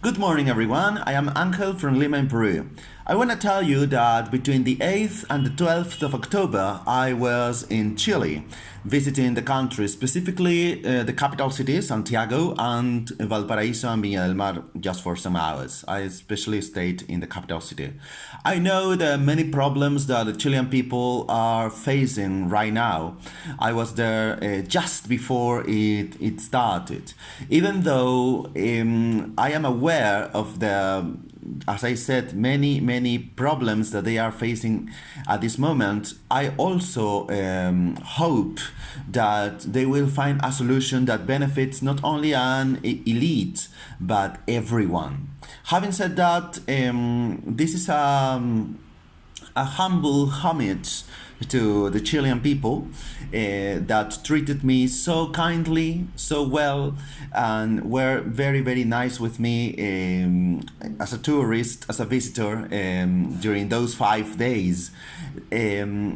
Good morning, everyone. I am Angel from Lima in Peru. I want to tell you that between the 8th and the 12th of October, I was in Chile, visiting the country, specifically the capital cities, Santiago and Valparaiso and Viña del Mar, just for some hours. I especially stayed in the capital city. I know the many problems that the Chilean people are facing right now. I was there just before it started. Even though I am aware of the, as I said, many problems that they are facing at this moment, I also hope that they will find a solution that benefits not only an elite but everyone. Having said that, this is a humble homage to the Chilean people that treated me so kindly, so well, and were very nice with me as a tourist, as a visitor during those 5 days. Um,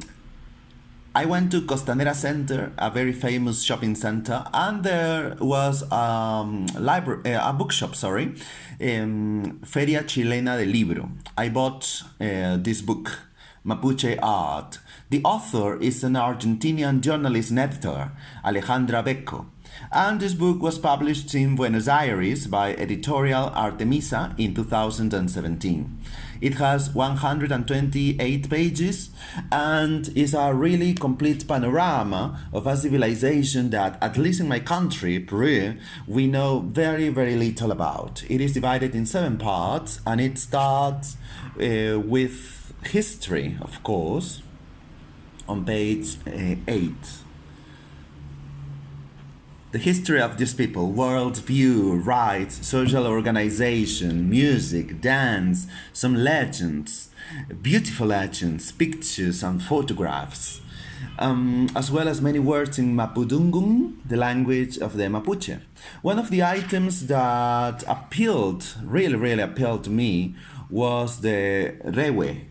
I went to Costanera Center, a very famous shopping center, and there was a bookshop, sorry, Feria Chilena de Libro. I bought this book, Mapuche Art. The author is an Argentinian journalist and editor, Alejandra Becco. And this book was published in Buenos Aires by Editorial Artemisa in 2017. It has 128 pages and is a really complete panorama of a civilization that, at least in my country, Peru, we know very little about. It is divided in 7 parts and it starts with history, of course, on page 8. The history of these people, world view, rights, social organization, music, dance, some legends, beautiful legends, pictures and photographs, as well as many words in Mapudungun, the language of the Mapuche. One of the items that really appealed to me was the rewe,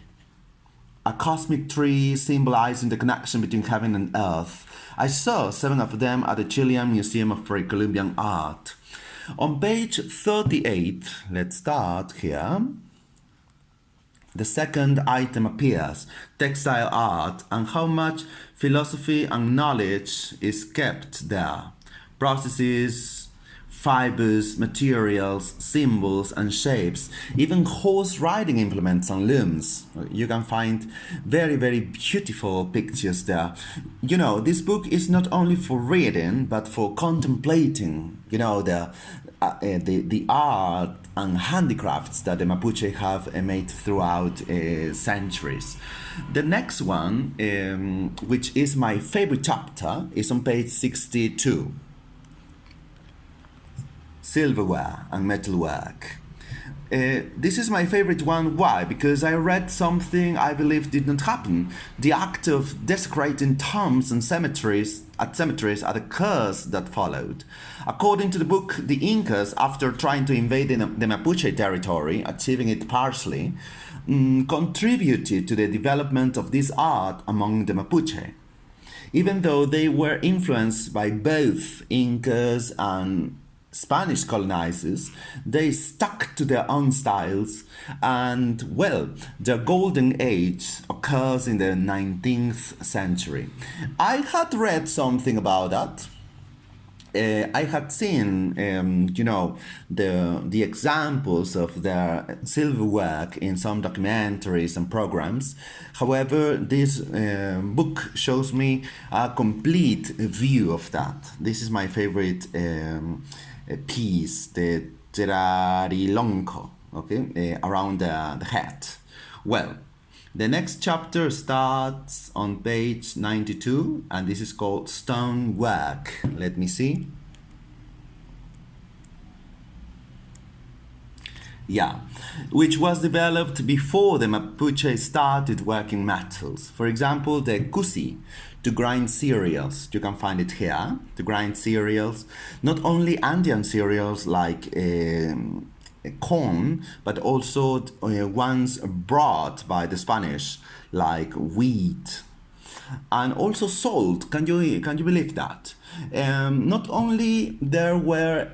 a cosmic tree symbolizing the connection between heaven and earth. I saw 7 of them at the Chilean Museum of Pre-Columbian Art. On page 38, let's start here. The second item appears, textile art, and how much philosophy and knowledge is kept there. Processes, fibers, materials, symbols and shapes, even horse riding implements and looms. You can find very beautiful pictures there. You know, this book is not only for reading but for contemplating, the art and handicrafts that the Mapuche have made throughout centuries. The next one, which is my favorite chapter, is on page 62. Silverware and metalwork. This is my favorite one. Why? Because I read something I believe did not happen. The act of desecrating tombs and cemeteries are the curse that followed. According to the book, the Incas, after trying to invade the Mapuche territory, achieving it partially, contributed to the development of this art among the Mapuche. Even though they were influenced by both Incas and Spanish colonizers, they stuck to their own styles, and well, their golden age occurs in the 19th century. I had read something about that. I had seen, the examples of their silverwork in some documentaries and programs. However, this book shows me a complete view of that. This is my favorite piece, the Terarilonco, okay, around the head. Well, the next chapter starts on page 92, and this is called Stonework. Let me see. Yeah, which was developed before the Mapuche started working metals. For example, the cusi, to grind cereals. You can find it here, to grind cereals. Not only Andean cereals like corn, but also ones brought by the Spanish, like wheat. and also sold. Can you believe that? Not only there were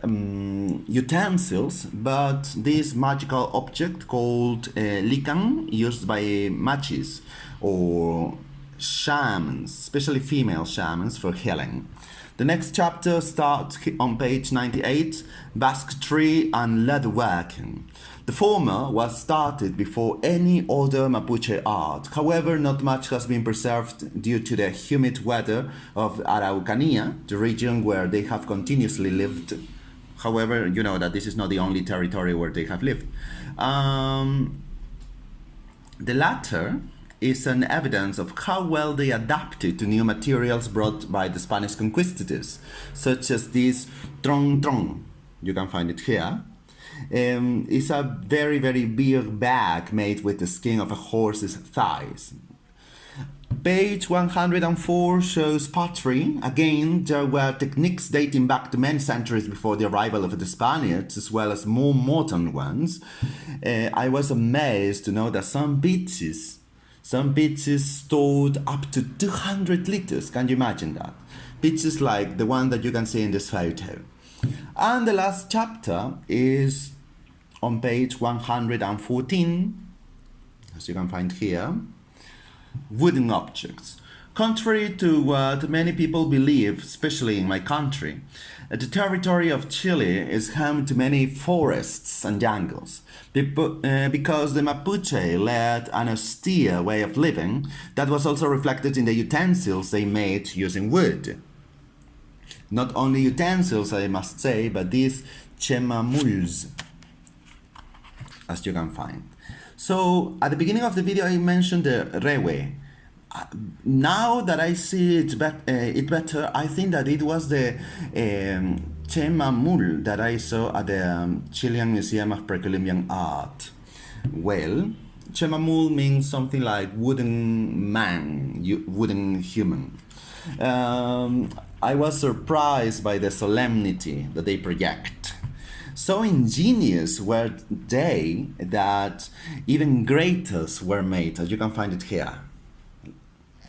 utensils, but this magical object called likan, used by matches or shamans, especially female shamans, for healing. The next chapter starts on page 98, basketry and leatherworking. The former was started before any other Mapuche art. However, not much has been preserved due to the humid weather of Araucanía, the region where they have continuously lived. However, you know that this is not the only territory where they have lived. The latter is an evidence of how well they adapted to new materials brought by the Spanish conquistadors, such as this trong. You can find it here. It's a very, very big bag made with the skin of a horse's thighs. Page 104 shows pottery. Again, there were techniques dating back to many centuries before the arrival of the Spaniards, as well as more modern ones. I was amazed to know that some pitches stored up to 200 liters. Can you imagine that? Pitches like the one that you can see in this photo. And the last chapter is on page 114, as you can find here, wooden objects. Contrary to what many people believe, especially in my country, the territory of Chile is home to many forests and jungles. Because the Mapuche led an austere way of living that was also reflected in the utensils they made using wood. Not only utensils, I must say, but these chemamuls, as you can find. So, at the beginning of the video, I mentioned the rewe. Now that I see it better, I think that it was the chemamul that I saw at the Chilean Museum of Pre-Columbian Art. Well, chemamul means something like wooden man, wooden human. I was surprised by the solemnity that they project. So ingenious were they that even graters were made, as you can find it here.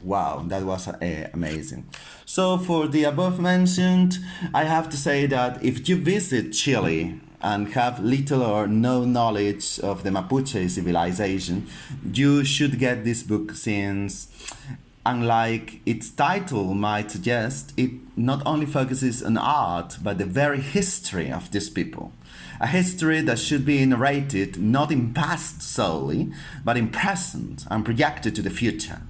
Wow, that was amazing. So for the above mentioned, I have to say that if you visit Chile and have little or no knowledge of the Mapuche civilization, you should get this book, since, unlike its title might suggest, it not only focuses on art, but the very history of these people. A history that should be narrated not in past solely, but in present and projected to the future.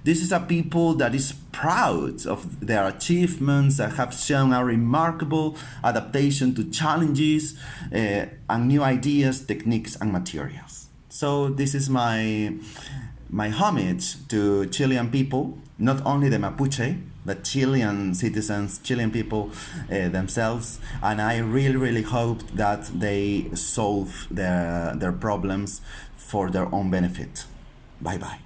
This is a people that is proud of their achievements, that have shown a remarkable adaptation to challenges and new ideas, techniques, and materials. So this is my homage to Chilean people, not only the Mapuche, but Chilean citizens, Chilean people themselves. And I really hope that they solve their problems for their own benefit. Bye bye.